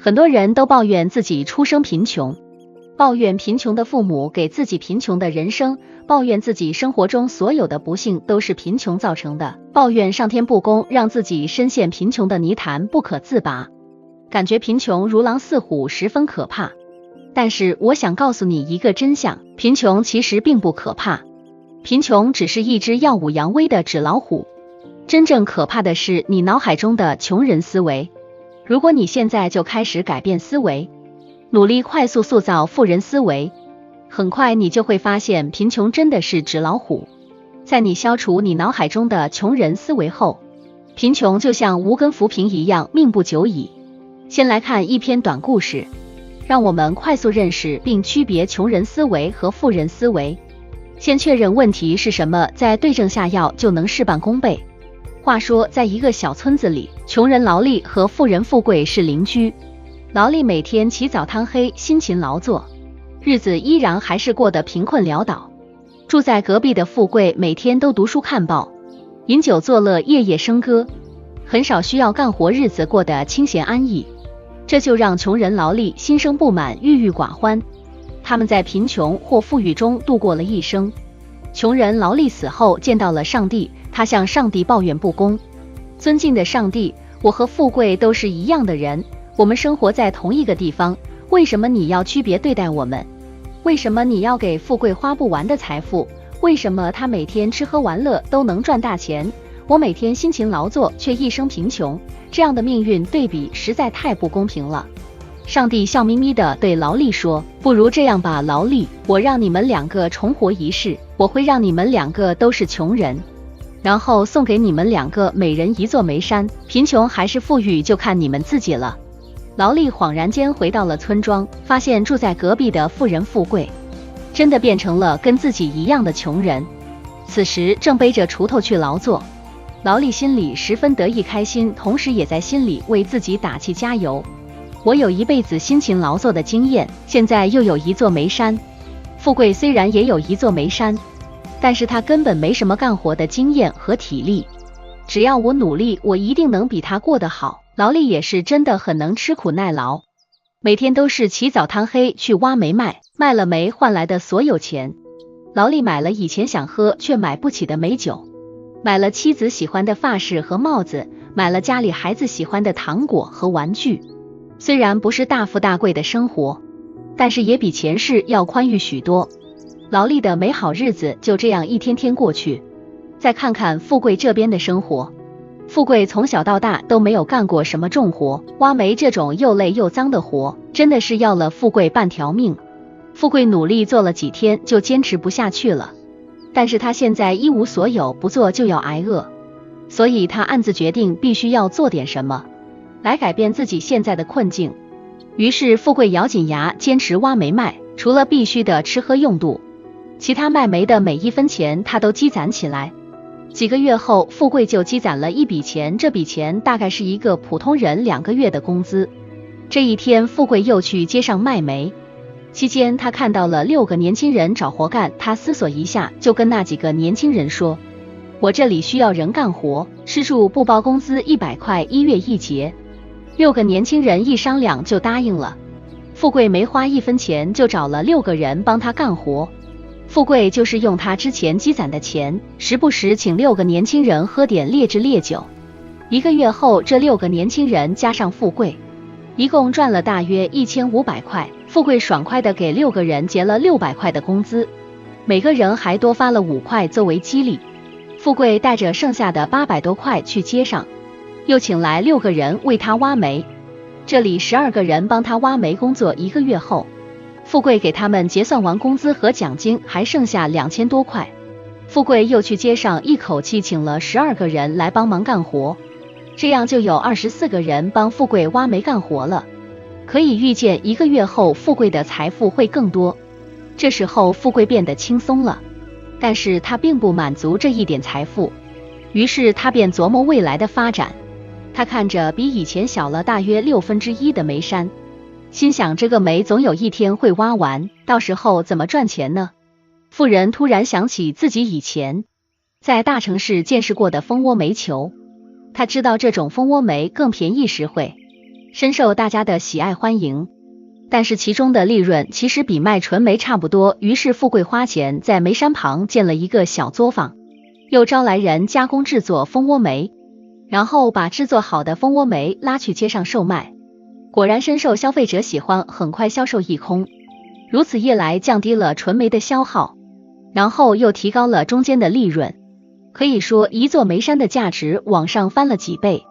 很多人都抱怨自己出生贫穷，抱怨贫穷的父母给自己贫穷的人生，抱怨自己生活中所有的不幸都是贫穷造成的，抱怨上天不公，让自己深陷贫穷的泥潭不可自拔，感觉贫穷如狼似虎，十分可怕。但是我想告诉你一个真相，贫穷其实并不可怕，贫穷只是一只耀武扬威的纸老虎，真正可怕的是你脑海中的穷人思维。如果你现在就开始改变思维，努力快速塑造富人思维，很快你就会发现贫穷真的是纸老虎。在你消除你脑海中的穷人思维后，贫穷就像无根浮萍一样命不久矣。先来看一篇短故事，让我们快速认识并区别穷人思维和富人思维。先确认问题是什么，再对症下药，就能事半功倍。话说，在一个小村子里，穷人劳力和富人富贵是邻居。劳力每天起早贪黑，辛勤劳作，日子依然还是过得贫困潦倒。住在隔壁的富贵每天都读书看报，饮酒作乐，夜夜笙歌，很少需要干活，日子过得清闲安逸。这就让穷人劳力心生不满，郁郁寡欢。他们在贫穷或富裕中度过了一生。穷人劳力死后见到了上帝，他向上帝抱怨不公。尊敬的上帝，我和富贵都是一样的人，我们生活在同一个地方，为什么你要区别对待我们？为什么你要给富贵花不完的财富？为什么他每天吃喝玩乐都能赚大钱，我每天辛勤劳作却一生贫穷？这样的命运对比实在太不公平了。上帝笑眯眯地对劳力说，不如这样吧，劳力，我让你们两个重活一世，我会让你们两个都是穷人，然后送给你们两个每人一座煤山，贫穷还是富裕就看你们自己了。劳力恍然间回到了村庄，发现住在隔壁的富人富贵真的变成了跟自己一样的穷人，此时正背着锄头去劳作。劳力心里十分得意开心，同时也在心里为自己打气加油。我有一辈子辛勤劳作的经验，现在又有一座煤山。富贵虽然也有一座煤山，但是他根本没什么干活的经验和体力。只要我努力，我一定能比他过得好。劳力也是真的很能吃苦耐劳，每天都是起早贪黑去挖煤卖，卖了煤换来的所有钱，劳力买了以前想喝却买不起的美酒，买了妻子喜欢的发饰和帽子，买了家里孩子喜欢的糖果和玩具。虽然不是大富大贵的生活，但是也比前世要宽裕许多。劳力的美好日子就这样一天天过去。再看看富贵这边的生活，富贵从小到大都没有干过什么重活，挖煤这种又累又脏的活，真的是要了富贵半条命。富贵努力做了几天就坚持不下去了，但是他现在一无所有，不做就要挨饿，所以他暗自决定必须要做点什么来改变自己现在的困境。于是富贵咬紧牙坚持挖煤卖，除了必须的吃喝用度，其他卖煤的每一分钱他都积攒起来。几个月后，富贵就积攒了一笔钱，这笔钱大概是一个普通人2个月的工资。这一天，富贵又去街上卖煤，期间他看到了6个年轻人找活干，他思索一下，就跟那几个年轻人说，我这里需要人干活，吃住不包工资，100块1月1结。6个年轻人一商量就答应了。富贵没花1分钱就找了6个人帮他干活。富贵就是用他之前积攒的钱，时不时请6个年轻人喝点劣质烈酒。1个月后，这6个年轻人加上富贵，一共赚了大约1500块。富贵爽快地给6个人结了600块的工资，每个人还多发了5块作为激励。富贵带着剩下的800多块去街上，又请来6个人为他挖煤。这里12个人帮他挖煤工作1个月后，富贵给他们结算完工资和奖金，还剩下2000多块。富贵又去街上一口气请了12个人来帮忙干活，这样就有24个人帮富贵挖煤干活了。可以预见1个月后富贵的财富会更多。这时候富贵变得轻松了，但是他并不满足这一点财富，于是他便琢磨未来的发展。他看着比以前小了大约1/6的煤山，心想这个煤总有一天会挖完，到时候怎么赚钱呢？富人突然想起自己以前在大城市见识过的蜂窝煤球，他知道这种蜂窝煤更便宜实惠，深受大家的喜爱欢迎。但是其中的利润其实比卖纯煤差不多，于是富贵花钱在煤山旁建了一个小作坊，又招来人加工制作蜂窝煤，然后把制作好的蜂窝煤拉去街上售卖，果然深受消费者喜欢，很快销售一空。如此一来，降低了纯煤的消耗，然后又提高了中间的利润，可以说一座煤山的价值往上翻了几倍，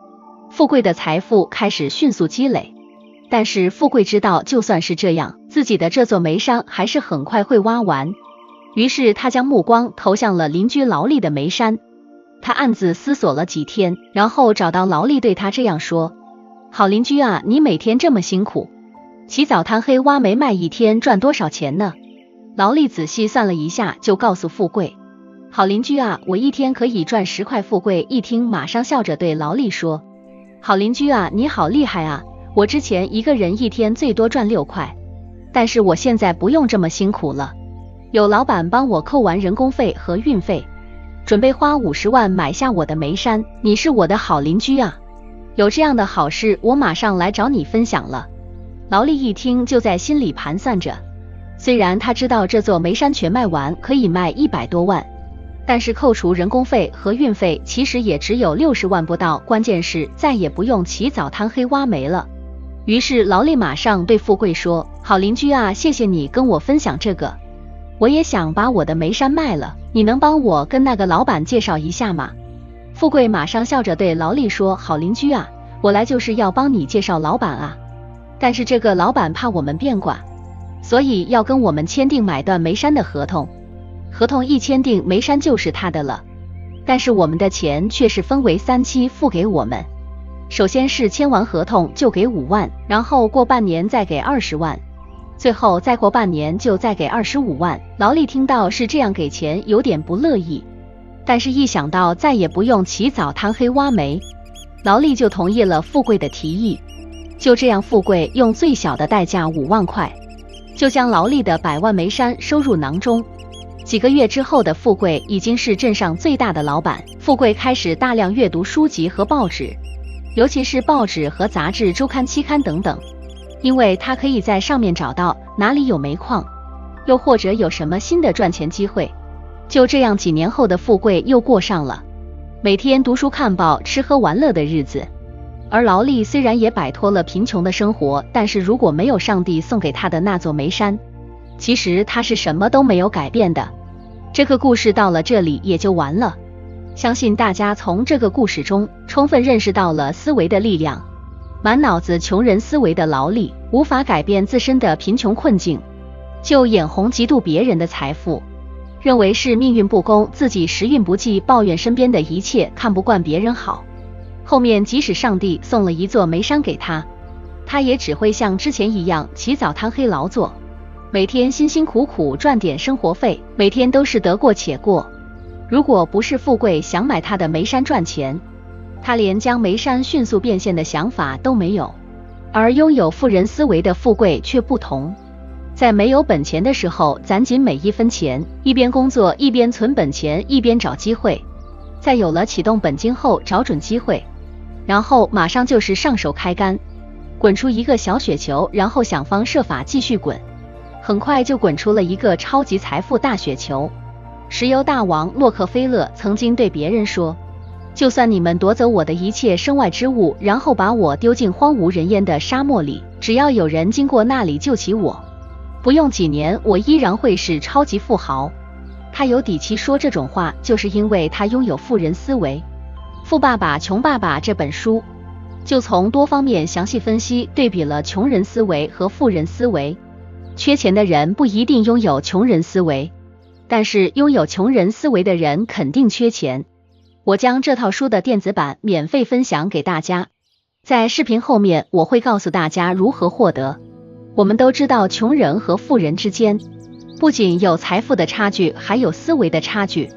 富贵的财富开始迅速积累。但是富贵知道，就算是这样，自己的这座煤山还是很快会挖完，于是他将目光投向了邻居劳力的煤山。他暗自思索了几天，然后找到劳力，对他这样说：好邻居啊，你每天这么辛苦，起早贪黑挖煤卖，一天赚多少钱呢？劳力仔细算了一下，就告诉富贵：好邻居啊，我一天可以赚10块。富贵一听，马上笑着对劳力说：好邻居啊，你好厉害啊，我之前一个人一天最多赚6块，但是我现在不用这么辛苦了，有老板帮我扣完人工费和运费，准备花50万买下我的煤山，你是我的好邻居啊，有这样的好事，我马上来找你分享了。劳力一听，就在心里盘算着，虽然他知道这座煤山全卖完可以卖100多万，但是扣除人工费和运费，其实也只有60万不到，关键是再也不用起早贪黑挖煤了。于是劳力马上对富贵说：好邻居啊，谢谢你跟我分享这个，我也想把我的煤山卖了，你能帮我跟那个老板介绍一下吗？富贵马上笑着对劳力说：好邻居啊，我来就是要帮你介绍老板啊，但是这个老板怕我们变卦，所以要跟我们签订买断煤山的合同，合同一签订，煤山就是他的了，但是我们的钱却是分为3期付给我们，首先是签完合同就给5万，然后过半年再给20万，最后再过半年就再给25万。劳力听到是这样给钱，有点不乐意，但是一想到再也不用起早贪黑挖煤，劳力就同意了富贵的提议。就这样，富贵用最小的代价5万块，就将劳力的100万煤山收入囊中。几个月之后的富贵已经是镇上最大的老板。富贵开始大量阅读书籍和报纸，尤其是报纸和杂志、周刊、期刊等等，因为他可以在上面找到哪里有煤矿，又或者有什么新的赚钱机会。就这样，几年后的富贵又过上了每天读书看报、吃喝玩乐的日子。而劳力虽然也摆脱了贫穷的生活，但是如果没有上帝送给他的那座煤山，其实他是什么都没有改变的。这个故事到了这里也就完了。相信大家从这个故事中充分认识到了思维的力量。满脑子穷人思维的劳力无法改变自身的贫穷困境，就眼红嫉妒别人的财富，认为是命运不公，自己时运不济，抱怨身边的一切，看不惯别人好。后面即使上帝送了一座煤山给他，他也只会像之前一样起早贪黑劳作，每天辛辛苦苦赚点生活费，每天都是得过且过。如果不是富贵想买他的煤山赚钱，他连将煤山迅速变现的想法都没有。而拥有富人思维的富贵却不同，在没有本钱的时候攒紧每一分钱，一边工作一边存本钱，一边找机会，在有了启动本金后找准机会，然后马上就是上手开干，滚出一个小雪球，然后想方设法继续滚，很快就滚出了一个超级财富大雪球。石油大王洛克菲勒曾经对别人说，就算你们夺走我的一切身外之物，然后把我丢进荒无人烟的沙漠里，只要有人经过那里救起我，不用几年我依然会是超级富豪。他有底气说这种话，就是因为他拥有富人思维。《富爸爸穷爸爸》这本书就从多方面详细分析对比了穷人思维和富人思维。缺钱的人不一定拥有穷人思维，但是拥有穷人思维的人肯定缺钱。我将这套书的电子版免费分享给大家，在视频后面我会告诉大家如何获得。我们都知道，穷人和富人之间不仅有财富的差距，还有思维的差距，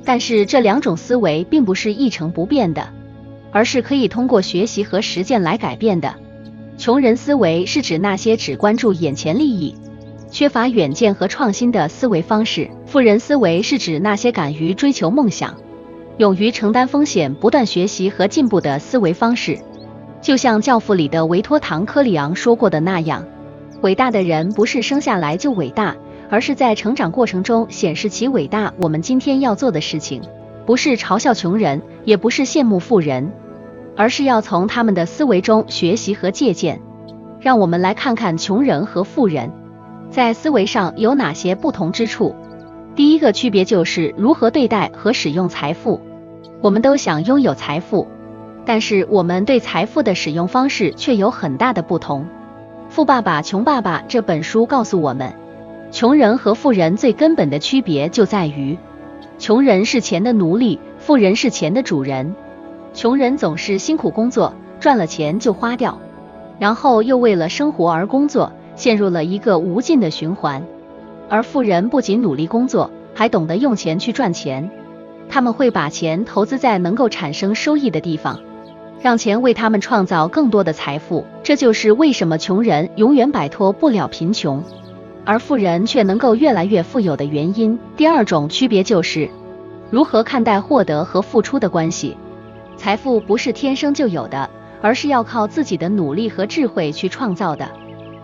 但是这两种思维并不是一成不变的，而是可以通过学习和实践来改变的。穷人思维是指那些只关注眼前利益，缺乏远见和创新的思维方式。富人思维是指那些敢于追求梦想，勇于承担风险，不断学习和进步的思维方式。就像《教父》里的维托唐·科里昂说过的那样，伟大的人不是生下来就伟大，而是在成长过程中显示其伟大。我们今天要做的事情，不是嘲笑穷人，也不是羡慕富人，而是要从他们的思维中学习和借鉴。让我们来看看穷人和富人在思维上有哪些不同之处。第一个区别就是如何对待和使用财富。我们都想拥有财富，但是我们对财富的使用方式却有很大的不同。《富爸爸穷爸爸》这本书告诉我们，穷人和富人最根本的区别就在于，穷人是钱的奴隶，富人是钱的主人。穷人总是辛苦工作，赚了钱就花掉，然后又为了生活而工作，陷入了一个无尽的循环。而富人不仅努力工作，还懂得用钱去赚钱。他们会把钱投资在能够产生收益的地方，让钱为他们创造更多的财富。这就是为什么穷人永远摆脱不了贫穷，而富人却能够越来越富有的原因。第二种区别就是如何看待获得和付出的关系。财富不是天生就有的，而是要靠自己的努力和智慧去创造的。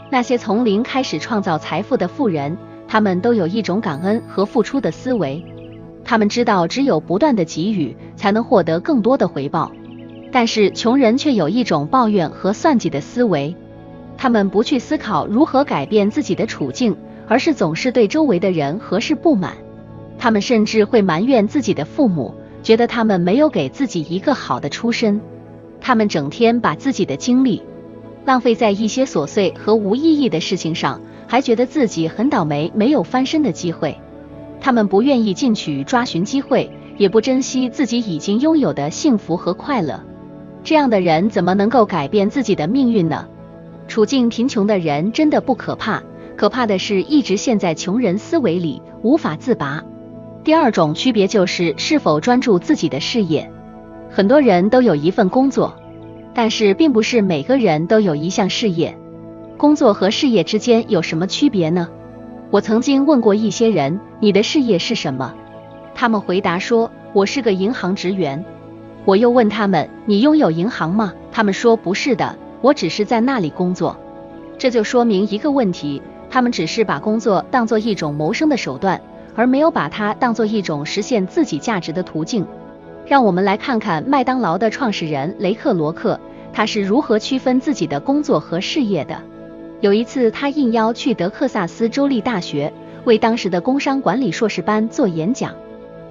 那些从零开始创造财富的富人，他们都有一种感恩和付出的思维。他们知道只有不断的给予，才能获得更多的回报。但是穷人却有一种抱怨和算计的思维，他们不去思考如何改变自己的处境，而是总是对周围的人和事不满。他们甚至会埋怨自己的父母，觉得他们没有给自己一个好的出身。他们整天把自己的精力浪费在一些琐碎和无意义的事情上，还觉得自己很倒霉，没有翻身的机会。他们不愿意进取抓寻机会，也不珍惜自己已经拥有的幸福和快乐。这样的人怎么能够改变自己的命运呢？处境贫穷的人真的不可怕，可怕的是一直陷在穷人思维里，无法自拔。第二种区别就是是否专注自己的事业。很多人都有一份工作，但是并不是每个人都有一项事业。工作和事业之间有什么区别呢？我曾经问过一些人，你的事业是什么？他们回答说，我是个银行职员。我又问他们，你拥有银行吗？他们说不是的，我只是在那里工作。这就说明一个问题，他们只是把工作当作一种谋生的手段，而没有把它当作一种实现自己价值的途径。让我们来看看麦当劳的创始人雷克罗克，他是如何区分自己的工作和事业的。有一次，他应邀去德克萨斯州立大学为当时的工商管理硕士班做演讲。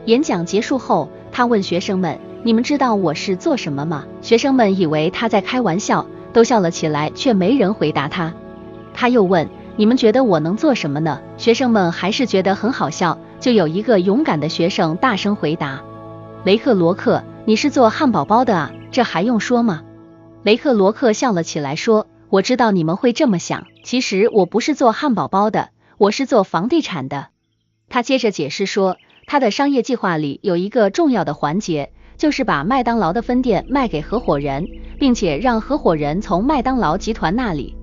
演讲结束后，他问学生们，你们知道我是做什么吗？学生们以为他在开玩笑，都笑了起来，却没人回答他。他又问，你们觉得我能做什么呢？学生们还是觉得很好笑，就有一个勇敢的学生大声回答，雷克罗克，你是做汉堡包的啊，这还用说吗？雷克罗克笑了起来说，我知道你们会这么想，其实我不是做汉堡包的，我是做房地产的。他接着解释说，他的商业计划里有一个重要的环节，就是把麦当劳的分店卖给合伙人，并且让合伙人从麦当劳集团那里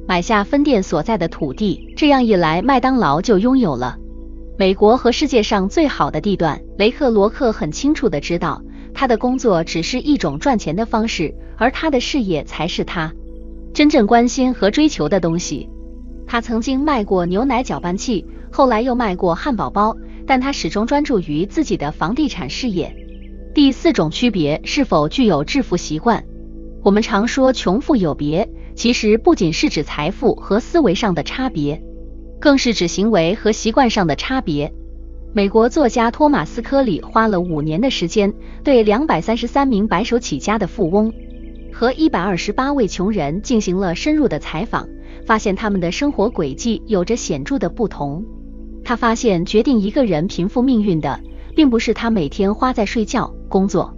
买下分店所在的土地，这样一来，麦当劳就拥有了美国和世界上最好的地段。雷克罗克很清楚地知道，他的工作只是一种赚钱的方式，而他的事业才是他真正关心和追求的东西。他曾经卖过牛奶搅拌器，后来又卖过汉堡包，但他始终专注于自己的房地产事业。第四种区别，是否具有致富习惯。我们常说穷富有别，其实不仅是指财富和思维上的差别，更是指行为和习惯上的差别。美国作家托马斯·科里花了5年的时间，对233名白手起家的富翁和128位穷人进行了深入的采访，发现他们的生活轨迹有着显著的不同。他发现决定一个人贫富命运的，并不是他每天花在睡觉、工作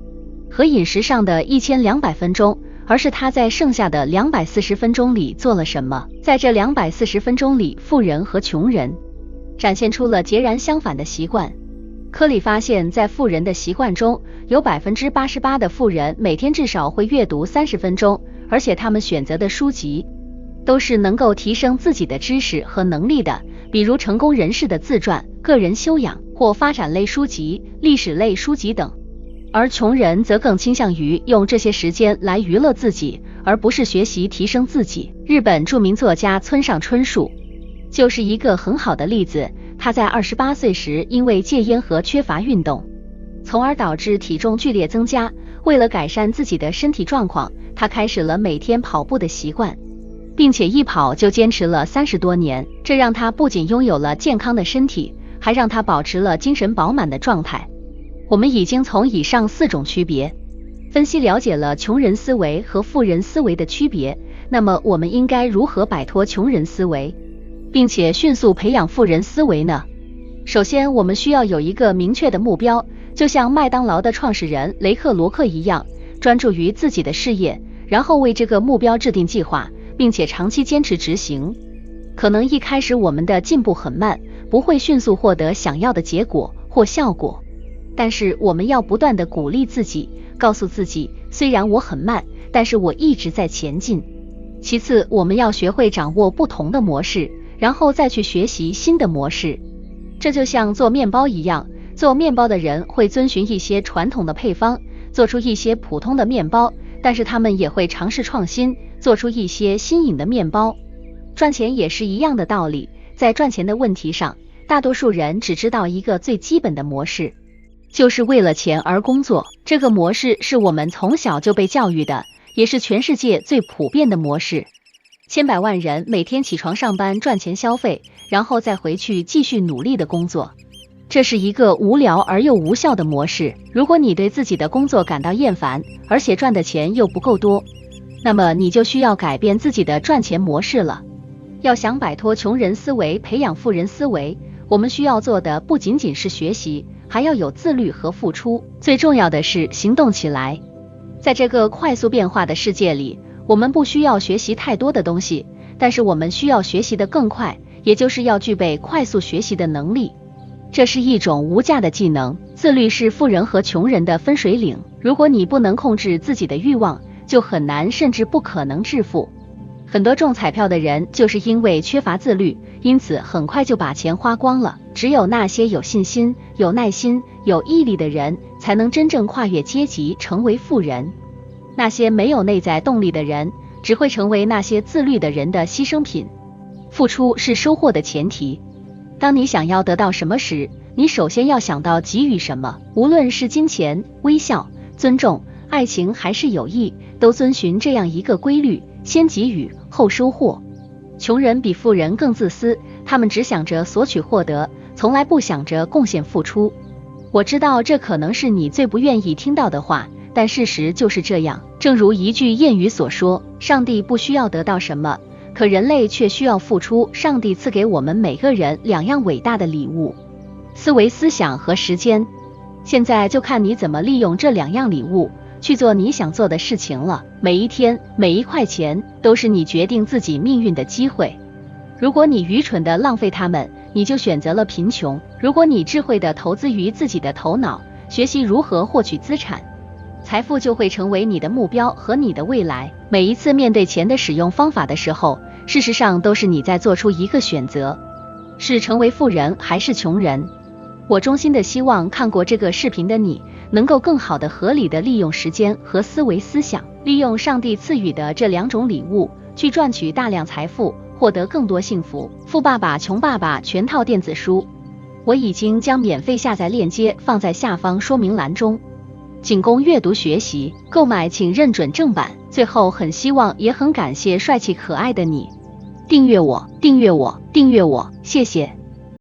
和饮食上的1200分钟，而是他在剩下的240分钟里做了什么。在这240分钟里，富人和穷人展现出了截然相反的习惯。科里发现，在富人的习惯中，有 88% 的富人每天至少会阅读30分钟，而且他们选择的书籍都是能够提升自己的知识和能力的，比如成功人士的自传、个人修养或发展类书籍、历史类书籍等。而穷人则更倾向于用这些时间来娱乐自己，而不是学习提升自己。日本著名作家村上春树就是一个很好的例子，他在28岁时因为戒烟和缺乏运动，从而导致体重剧烈增加。为了改善自己的身体状况，他开始了每天跑步的习惯，并且一跑就坚持了30多年。这让他不仅拥有了健康的身体，还让他保持了精神饱满的状态。我们已经从以上4种区别分析了解了穷人思维和富人思维的区别，那么我们应该如何摆脱穷人思维，并且迅速培养富人思维呢？首先，我们需要有一个明确的目标，就像麦当劳的创始人雷克罗克一样，专注于自己的事业，然后为这个目标制定计划，并且长期坚持执行。可能一开始我们的进步很慢，不会迅速获得想要的结果或效果，但是我们要不断地鼓励自己，告诉自己，虽然我很慢，但是我一直在前进。其次，我们要学会掌握不同的模式，然后再去学习新的模式。这就像做面包一样，做面包的人会遵循一些传统的配方，做出一些普通的面包，但是他们也会尝试创新，做出一些新颖的面包。赚钱也是一样的道理，在赚钱的问题上，大多数人只知道一个最基本的模式，就是为了钱而工作。这个模式是我们从小就被教育的，也是全世界最普遍的模式。千百万人每天起床上班赚钱消费，然后再回去继续努力的工作。这是一个无聊而又无效的模式。如果你对自己的工作感到厌烦，而且赚的钱又不够多，那么你就需要改变自己的赚钱模式了。要想摆脱穷人思维，培养富人思维，我们需要做的不仅仅是学习，还要有自律和付出，最重要的是行动起来。在这个快速变化的世界里，我们不需要学习太多的东西，但是我们需要学习的更快，也就是要具备快速学习的能力。这是一种无价的技能。自律是富人和穷人的分水岭。如果你不能控制自己的欲望，就很难甚至不可能致富。很多中彩票的人就是因为缺乏自律，因此很快就把钱花光了。只有那些有信心、有耐心、有毅力的人，才能真正跨越阶级，成为富人。那些没有内在动力的人，只会成为那些自律的人的牺牲品。付出是收获的前提。当你想要得到什么时，你首先要想到给予什么。无论是金钱、微笑、尊重、爱情还是友谊，都遵循这样一个规律：先给予，后收获。穷人比富人更自私，他们只想着索取获得，从来不想着贡献付出。我知道这可能是你最不愿意听到的话，但事实就是这样。正如一句谚语所说，上帝不需要得到什么，可人类却需要付出。上帝赐给我们每个人2样伟大的礼物：思维、思想和时间。现在就看你怎么利用这2样礼物，去做你想做的事情了。每一天，每一块钱，都是你决定自己命运的机会。如果你愚蠢地浪费它们，你就选择了贫穷；如果你智慧地投资于自己的头脑，学习如何获取资产，财富就会成为你的目标和你的未来。每一次面对钱的使用方法的时候，事实上都是你在做出一个选择，是成为富人还是穷人。我衷心的希望看过这个视频的你，能够更好的合理的利用时间和思维思想，利用上帝赐予的这2种礼物，去赚取大量财富，获得更多幸福。富爸爸穷爸爸全套电子书，我已经将免费下载链接放在下方说明栏中，仅供阅读学习，购买请认准正版。最后很希望也很感谢帅气可爱的你，订阅我，订阅我，订阅我，谢谢。